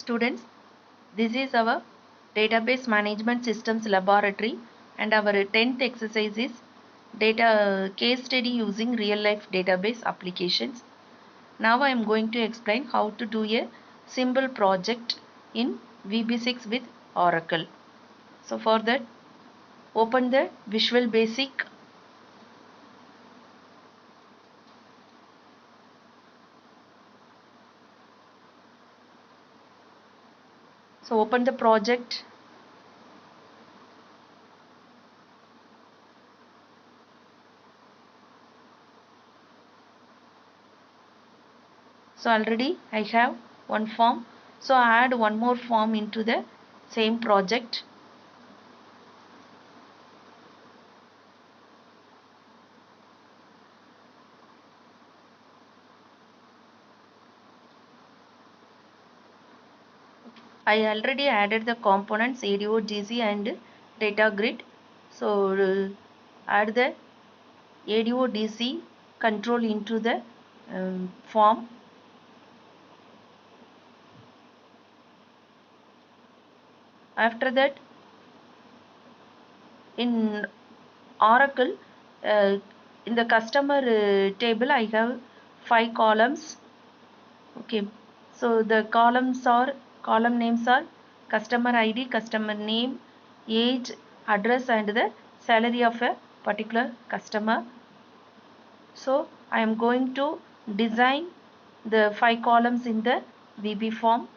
Students, this is our database management systems laboratory and our 10th exercise is data case study using real life database applications. Now I am going to explain how to do a simple project in VB6 with Oracle. So for that, open the Visual Basic. So open the project. So already I have one form. So I add one more form into the same project. I already added the components ADO, GC and data grid. So add the ADO DC control into the form. After that, in Oracle, in the customer table, I have 5 columns. Okay, so the column names are customer ID, customer name, age, address, and the salary of a particular customer. So I am going to design the 5 columns in the VB form.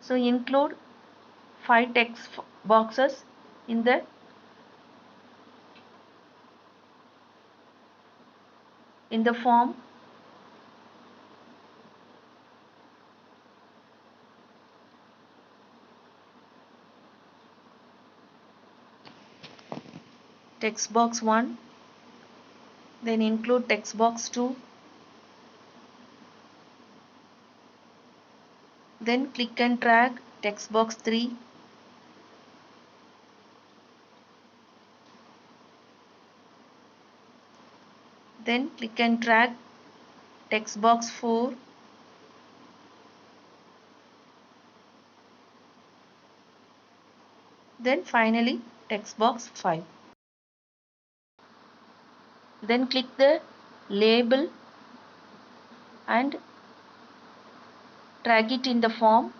So include 5 text boxes in the form. Text box 1, then include text box 2, then click and drag text box 3, then click and drag text box 4, then finally text box 5. Then click the label and drag it in the form.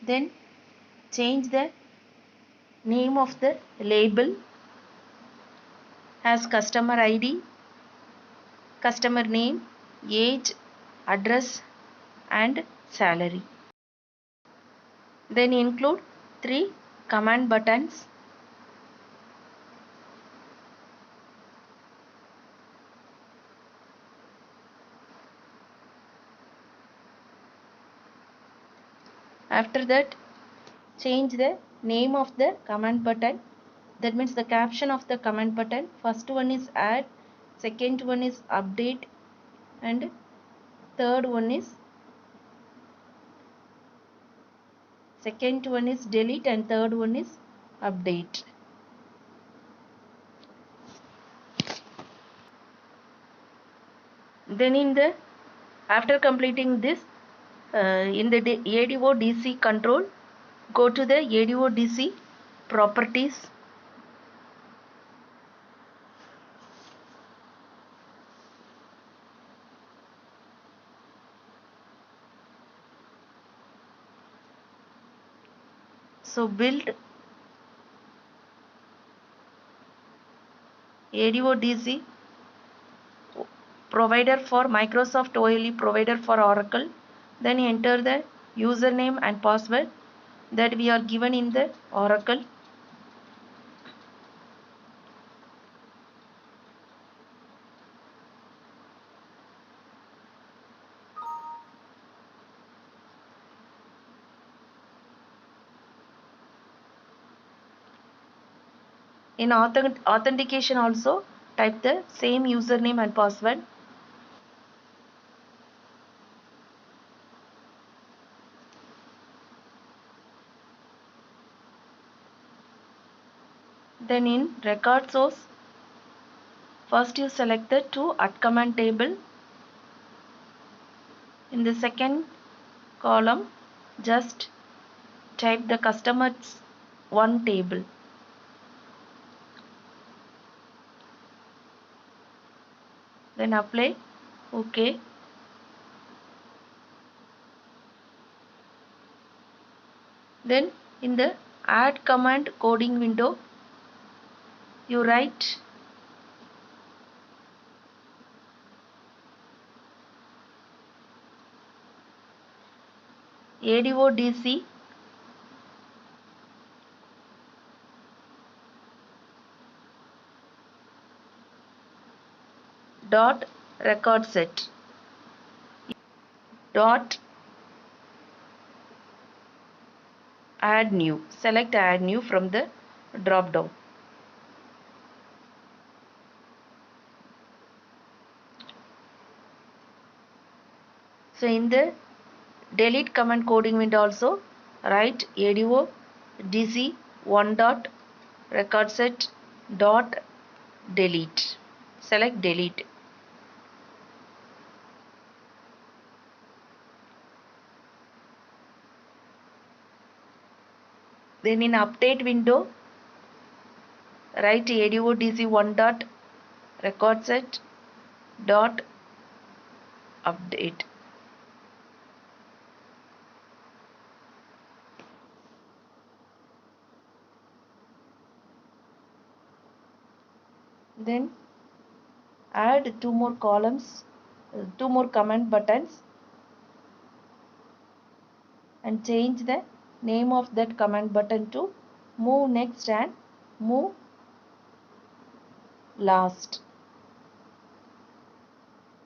Then change the name of the label as customer ID, customer name, age, address and salary. Then include 3 command buttons. After that, change the name of the command button. That means the caption of the command button. First one is add, second one is update, and third one is delete, and third one is update. Then after completing this, in the ADO DC control, go to the ADO DC properties. So build ADO DC provider for Microsoft OLE provider for Oracle. Then enter the username and password that we are given in the Oracle. In authentication also type the same username and password. Then in record source, first you select the to at command table. In the second column, just type the customers one table. Then apply. OK. Then in the add command coding window, you write ADODC dot record set dot add new. Select add new from the drop down. So in the delete command coding window also write ADO DC 1 dot record set dot delete. Select delete. Then in update window write ADO DC 1 dot record set dot update. Then add two more columns, two more command buttons, and change the name of that command button to move next and move last.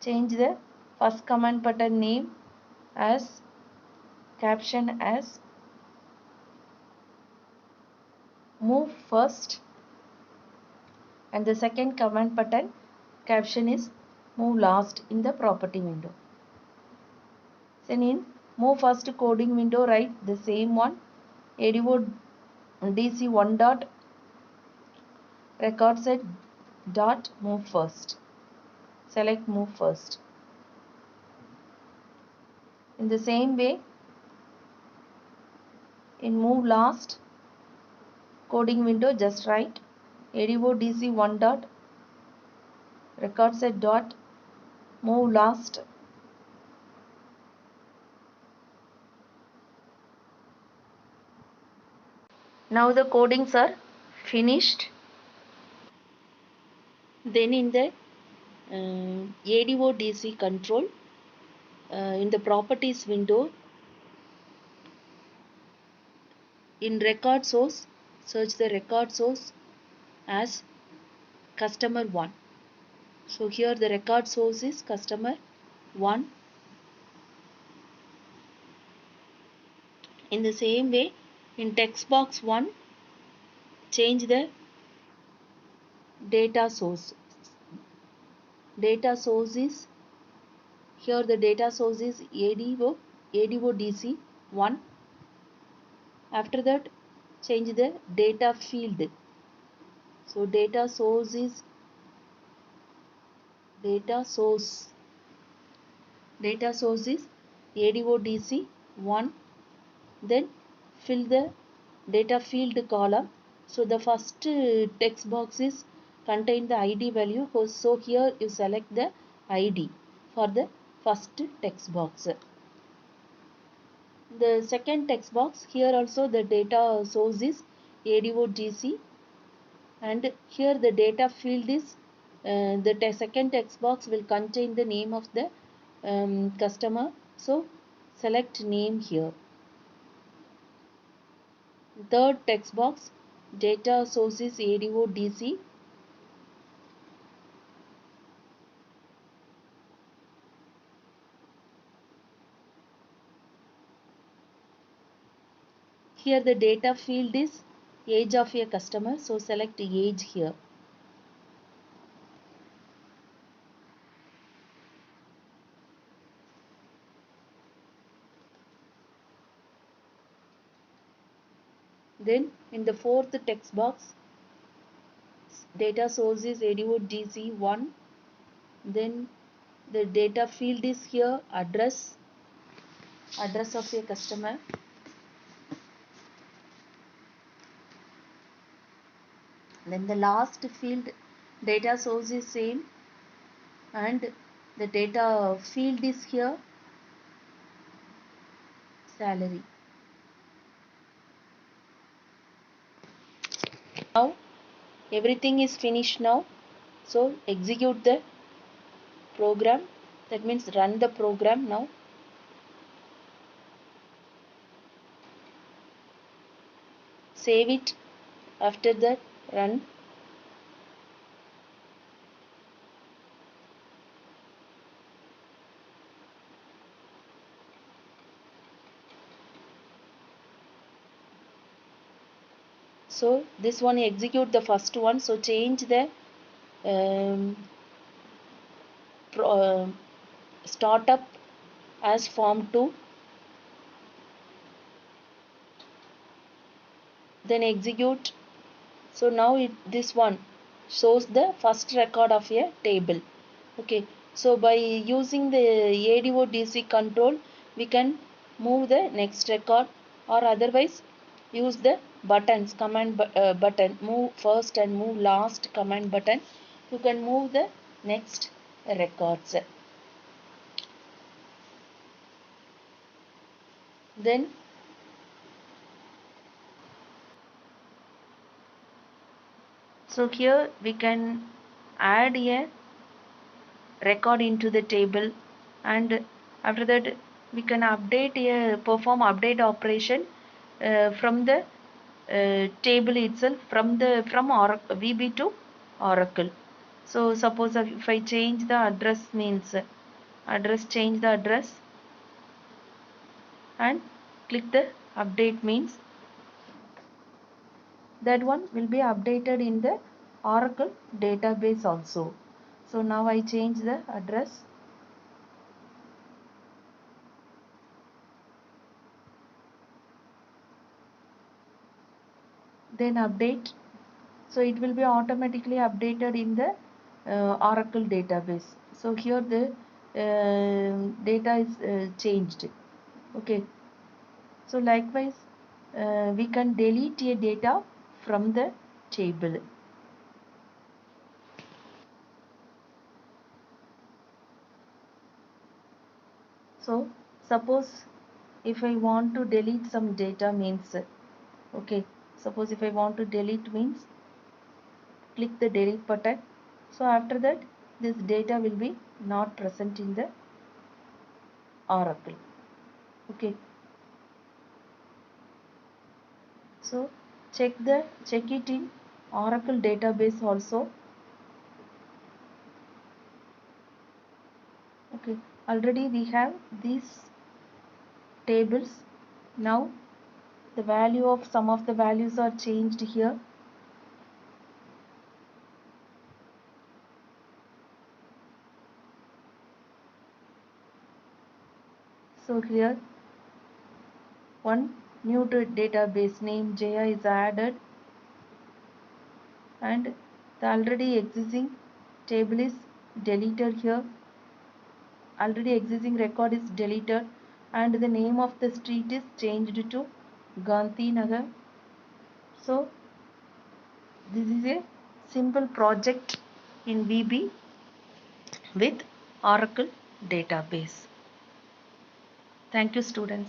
Change the first command button name as caption as move first, and the second command button caption is move last in the property window. Then in move first coding window write the same one ADO DC 1 dot record set dot move first. Select move first. In the same way, in move last coding window just write ADO DC 1 dot record set dot move last. Now the codings are finished. Then in the ADO DC control, in the properties window, in record source, search the record source as customer 1. So here the record source is customer 1. In the same way, in text box 1, change the data source. Data source is here the data source is ADO DC 1. After that, change the data field. So data source is data source is ADO DC 1. Then fill the data field column. So the first text box is contain the ID value. So here you select the ID for the first text box. The second text box, here also the data source is ADO DC, and here the data field is the second text box will contain the name of the customer. So select name here. Third text box, data source is ADO DC. Here the data field is age of a customer, so select age here. Then in the fourth text box, Data source is ADO DC1. Then the data field is here, address of a customer. Then the last field, data source is same, and the data field is here, salary. Now everything is finished now. So execute the program, that means run the program now. Save it, after that run. So this one execute the first one. So change the startup as form 2. Then execute. So now this one shows the first record of a table. Okay, so by using the ADO DC control, we can move the next record, or otherwise use the buttons, command button, move first and move last command button. You can move the next records. Then so here we can add a record into the table, and after that we can perform update operation from the table itself, from VB to Oracle. So suppose if I change the address, means change the address and click the update, means that one will be updated in the Oracle database also. So now I change the address. Then update. So it will be automatically updated in the Oracle database. So here the data is changed. Okay. So likewise, we can delete a data from the table. So suppose if I want to delete some data, means okay, suppose if I want to delete, means click the delete button. So after that this data will be not present in the Oracle. Okay. So check it in Oracle database also. Okay, already we have these tables. Now the value of some of the values are changed here. So here one new database name Jaya is added, and the already existing table is deleted here. Already existing record is deleted, and the name of the street is changed to Gandhi Nagar. So this is a simple project in VB with Oracle database. Thank you, students.